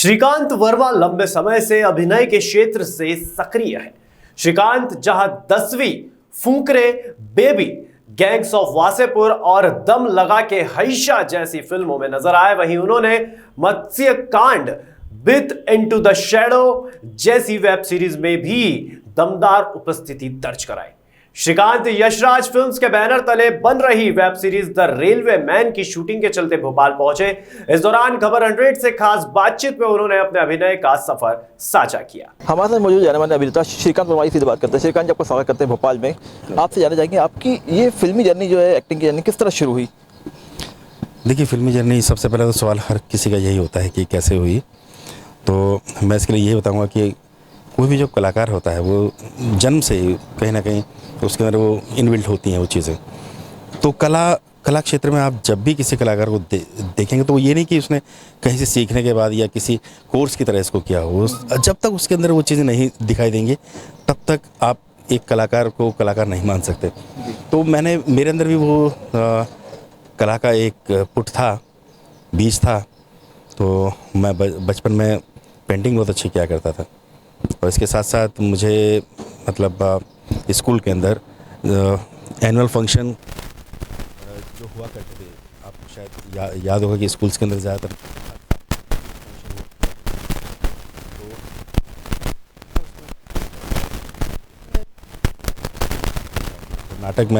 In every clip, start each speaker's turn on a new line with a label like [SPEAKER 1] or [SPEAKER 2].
[SPEAKER 1] श्रीकांत वर्मा लंबे समय से अभिनय के क्षेत्र से सक्रिय है। श्रीकांत जहां 10वीं, Fukrey, baby, gangs of Wasseypur और दम लगा के हईशा जैसी फिल्मों में नजर आए, वहीं उन्होंने मत्स्य कांड, बिट इनटू द शैडो जैसी वेब सीरीज में भी दमदार उपस्थिति दर्ज कराई। श्रीकांत यशराज फिल्म्स के बैनर तले बन रही web series the railway man की शूटिंग के चलते भोपाल पहुंचे। इस दौरान खबर 100 से खास बातचीत में उन्होंने अपने अभिनय का सफर साझा किया।
[SPEAKER 2] हमारे साथ मौजूद जाने माने अभिनेता श्रीकांत वर्मा से बात करते हैं। श्रीकांत जी, आपका स्वागत करते हैं भोपाल में। आपसे जानना चाहेंगे आपकी ये फिल्मी जर्नी जो है, एक्टिंग की जर्नी किस तरह शुरू हुई?
[SPEAKER 3] देखिए, फिल्मी जर्नी सबसे पहले तो सवाल हर किसी का यही होता है कि कैसे हुई। तो मैं इसके लिए यही बताऊंगा कि कोई भी जो कलाकार होता है वो जन्म से कहीं ना कहीं उसके अंदर वो इनबिल्ट होती हैं वो चीज़ें। तो कला क्षेत्र में आप जब भी किसी कलाकार को देखेंगे तो वो ये नहीं कि उसने कहीं से सीखने के बाद या किसी कोर्स की तरह इसको किया हो। जब तक उसके अंदर वो चीज़ें नहीं दिखाई देंगी तब तक आप एक कलाकार को कलाकार नहीं मान सकते। तो मेरे अंदर भी वो कला का एक पुट था, बीज था। तो मैं बचपन में पेंटिंग बहुत अच्छी किया करता था और इसके साथ साथ मुझे मतलब स्कूल के अंदर एनुअल फंक्शन जो हुआ करते थे, आपको शायद याद होगा कि स्कूल्स के अंदर ज़्यादातर नाटक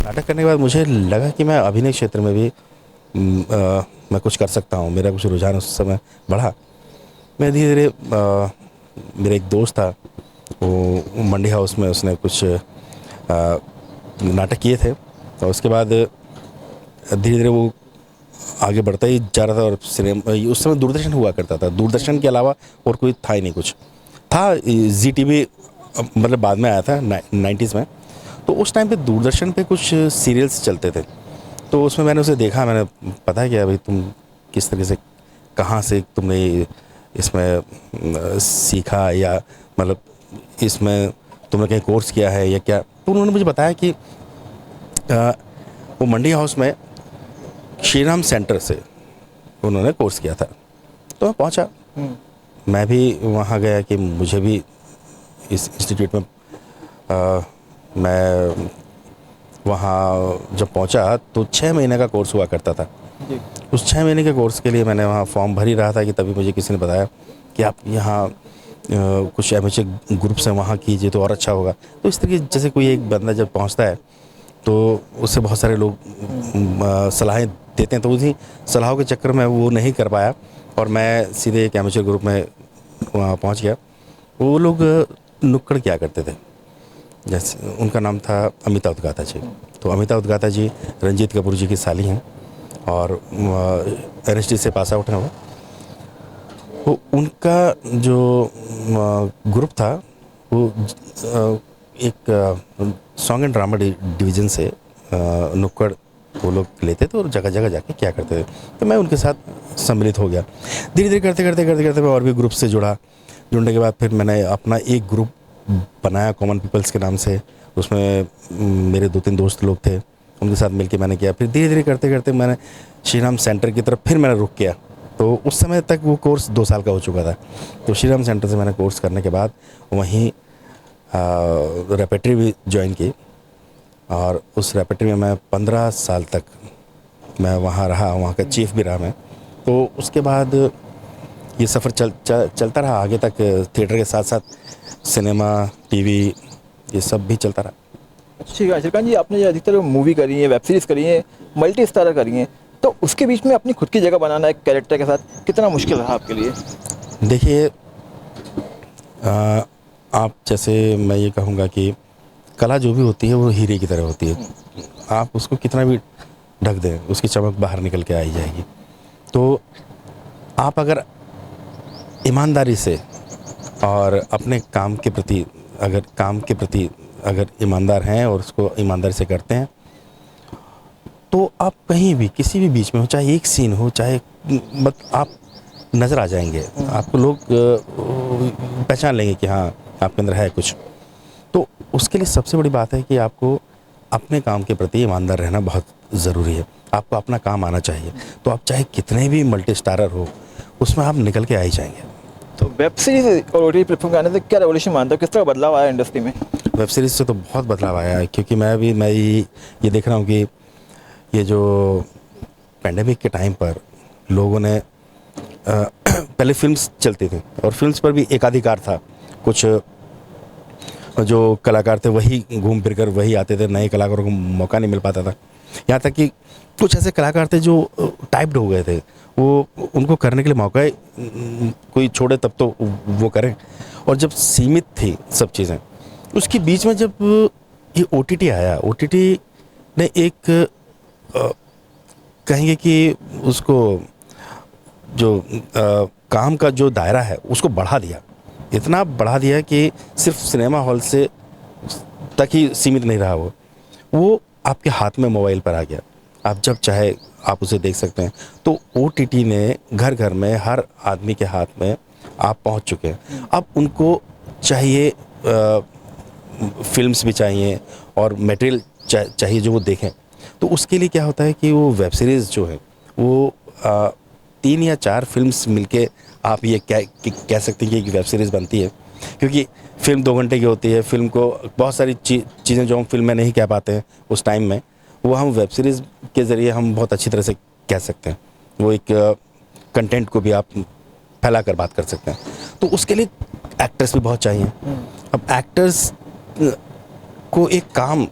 [SPEAKER 3] नाटक करने के बाद मुझे लगा कि मैं अभिनय क्षेत्र में भी मैं कुछ कर सकता हूँ। मेरा कुछ रुझान उस समय बढ़ा। मैं धीरे धीरे मेरा एक दोस्त था, वो मंडी हाउस में उसने कुछ नाटक किए थे और उसके बाद धीरे धीरे वो आगे बढ़ता ही जा रहा था। और सिनेमा उस समय दूरदर्शन हुआ करता था, दूरदर्शन के अलावा और कोई था ही नहीं। कुछ था ZTV, मतलब बाद में आया था 90s में। तो उस टाइम पे दूरदर्शन पे कुछ सीरियल्स चलते थे। तो उसमें मैंने उसे देखा, मैंने पता है क्या भाई तुम किस तरह से, कहाँ से तुमने इसमें सीखा, या मतलब इसमें तुमने कहीं कोर्स किया है या क्या। तो उन्होंने मुझे बताया कि वो मंडी हाउस में श्रीराम सेंटर से उन्होंने कोर्स किया था। तो मैं पहुंचा, मैं भी वहाँ गया कि मुझे भी इस इंस्टीट्यूट में मैं वहाँ जब पहुँचा तो 6 महीने का कोर्स हुआ करता था। उस 6 महीने के कोर्स के लिए मैंने वहाँ फॉर्म भर ही रहा था कि तभी मुझे किसी ने बताया कि आप यहाँ कुछ एमेचर ग्रुप से वहाँ कीजिए तो और अच्छा होगा। तो इस तरीके जैसे कोई एक बंदा जब पहुँचता है तो उससे बहुत सारे लोग सलाहें देते हैं, तो उसी सलाहों के चक्कर में वो नहीं कर पाया और मैं सीधे एक एमेचर ग्रुप में वहाँ पहुँच गया। वो लोग नुक्कड़ किया करते थे, जैसे उनका नाम था अमिता उद्गाता जी। तो अमिता उद्गाता जी रंजीत कपूर जी की साली हैं और NSD से पास आउट हैं वो। तो उनका जो ग्रुप था वो एक सॉन्ग एंड ड्रामा डिवीज़न से नुक्कड़ वो लोग लेते थे और जगह जगह जाके क्या करते थे। तो मैं उनके साथ सम्मिलित हो गया। धीरे धीरे करते मैं और भी ग्रुप से जुड़ने के बाद फिर मैंने अपना एक ग्रुप बनाया कॉमन पीपल्स के नाम से। उसमें मेरे 2-3 दोस्त लोग थे, उनके साथ मिलके मैंने किया। फिर धीरे धीरे करते मैंने श्रीराम सेंटर की तरफ फिर मैंने रुक किया। तो उस समय तक वो कोर्स 2 साल का हो चुका था। तो श्रीराम सेंटर से मैंने कोर्स करने के बाद वहीं रेपेट्री भी ज्वाइन की और उस रेपेट्री में मैं 15 साल तक मैं वहाँ रहा, वहाँ का चीफ भी रहा मैं। तो उसके बाद ये सफ़र चलता रहा आगे तक। थिएटर के साथ साथ सिनेमा, TV ये सब भी चलता रहा।
[SPEAKER 2] ठीक है श्रीकांत जी, आपने अधिकतर मूवी करी है, वेब सीरीज़ करी है, मल्टी स्टारर करी है, तो उसके बीच में अपनी खुद की जगह बनाना एक कैरेक्टर के साथ कितना मुश्किल रहा आपके लिए?
[SPEAKER 3] देखिए, आप जैसे मैं ये कहूँगा कि कला जो भी होती है वो हीरे की तरह होती है। आप उसको कितना भी ढक दें, उसकी चमक बाहर निकल के आई जाएगी। तो आप अगर ईमानदारी से और अपने काम के प्रति अगर ईमानदार हैं और उसको ईमानदारी से करते हैं तो आप कहीं भी किसी भी बीच में हो, चाहे एक सीन हो, चाहे आप नज़र आ जाएंगे। आपको लोग पहचान लेंगे कि हाँ आपके अंदर है कुछ। तो उसके लिए सबसे बड़ी बात है कि आपको अपने काम के प्रति ईमानदार रहना बहुत ज़रूरी है। आपको अपना काम आना चाहिए, तो आप चाहे कितने भी मल्टी स्टारर हो, उसमें आप निकल के आ ही जाएंगे।
[SPEAKER 2] तो वेब सीरीज और OTT प्लेटफॉर्म के आने से क्या रेवोल्यूशन मानते हो, किस तरह बदलाव आया इंडस्ट्री में?
[SPEAKER 3] वेब सीरीज़ से तो बहुत बदलाव आया है, क्योंकि मैं ये देख रहा हूँ कि ये जो पेंडेमिक के टाइम पर लोगों ने पहले फिल्म्स चलती थी और फिल्म्स पर भी एकाधिकार था, कुछ जो कलाकार थे वही घूम फिर कर वही आते थे, नए कलाकारों को मौका नहीं मिल पाता था। यहाँ तक कि कुछ ऐसे कलाकार थे जो टाइप्ड हो गए थे, वो उनको करने के लिए मौका कोई छोड़े तब तो वो करें। और जब सीमित थी सब चीज़ें, उसके बीच में जब ये OTT आया, OTT ने एक कहेंगे कि उसको जो काम का जो दायरा है उसको बढ़ा दिया, इतना बढ़ा दिया कि सिर्फ सिनेमा हॉल से तक ही सीमित नहीं रहा, वो आपके हाथ में मोबाइल पर आ गया। आप जब चाहे आप उसे देख सकते हैं। तो OTT ने घर घर में हर आदमी के हाथ में आप पहुंच चुके हैं। अब उनको चाहिए फिल्म्स भी चाहिए और मटेरियल चाहिए जो वो देखें। तो उसके लिए क्या होता है कि वो वेब सीरीज़ जो है वो 3 या 4 फिल्म्स मिलके आप ये कह सकते हैं कि एक वेब सीरीज़ बनती है, क्योंकि फिल्म 2 घंटे की होती है। फिल्म को बहुत सारी चीज़ें जो हम फिल्म में नहीं कह पाते हैं उस टाइम में, वो हम वेब सीरीज़ के ज़रिए हम बहुत अच्छी तरह से कह सकते हैं। वो एक कंटेंट को भी आप फैला कर बात कर सकते हैं। तो उसके लिए एक्टर्स भी बहुत चाहिए। अब एक्टर्स को एक काम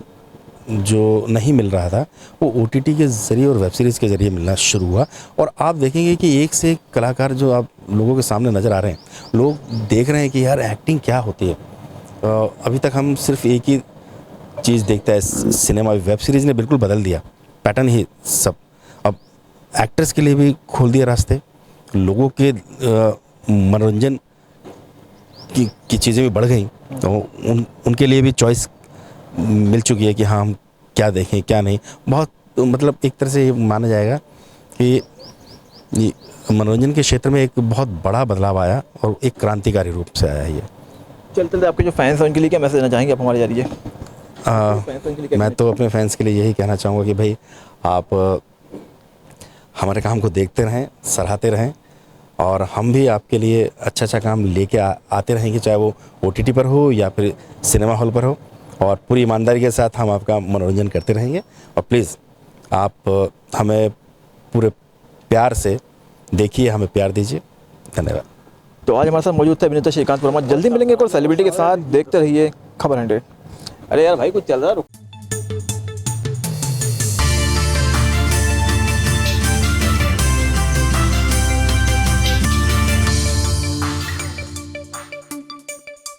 [SPEAKER 3] जो नहीं मिल रहा था वो OTT के ज़रिए और वेब सीरीज़ के ज़रिए मिलना शुरू हुआ। और आप देखेंगे कि एक से एक कलाकार जो आप लोगों के सामने नज़र आ रहे हैं, लोग देख रहे हैं कि यार एक्टिंग क्या होती है। अभी तक हम सिर्फ एक ही चीज़ देखते हैं सिनेमा। वेब सीरीज़ ने बिल्कुल बदल दिया पैटर्न ही सब। अब एक्टर्स के लिए भी खोल दिया रास्ते, लोगों के मनोरंजन की चीज़ें भी बढ़ गई, तो उनके लिए भी चॉइस मिल चुकी है कि हाँ हम क्या देखें क्या नहीं। बहुत मतलब एक तरह से ये माना जाएगा कि मनोरंजन के क्षेत्र में एक बहुत बड़ा बदलाव आया और एक क्रांतिकारी रूप से आया ये।
[SPEAKER 2] चलते आपके जो फैंस हैं उनके लिए क्या मैसेज देना चाहेंगे आप हमारे जरिए?
[SPEAKER 3] मैं तो अपने फैंस के लिए यही कहना चाहूँगा कि भाई आप हमारे काम को देखते रहें, सराहते रहें, और हम भी आपके लिए अच्छा काम लेके आते रहेंगे, चाहे वो OTT पर हो या फिर सिनेमा हॉल पर हो। और पूरी ईमानदारी के साथ हम आपका मनोरंजन करते रहेंगे। और प्लीज़ आप हमें पूरे प्यार से देखिए, हमें प्यार दीजिए। धन्यवाद।
[SPEAKER 2] तो आज हमारे साथ मौजूद थे अभिनेता श्रीकांत वर्मा। जल्दी मिलेंगे और सेलिब्रिटी के साथ। देखते रहिए खबर 100। अरे यार भाई कुछ चल रहा है।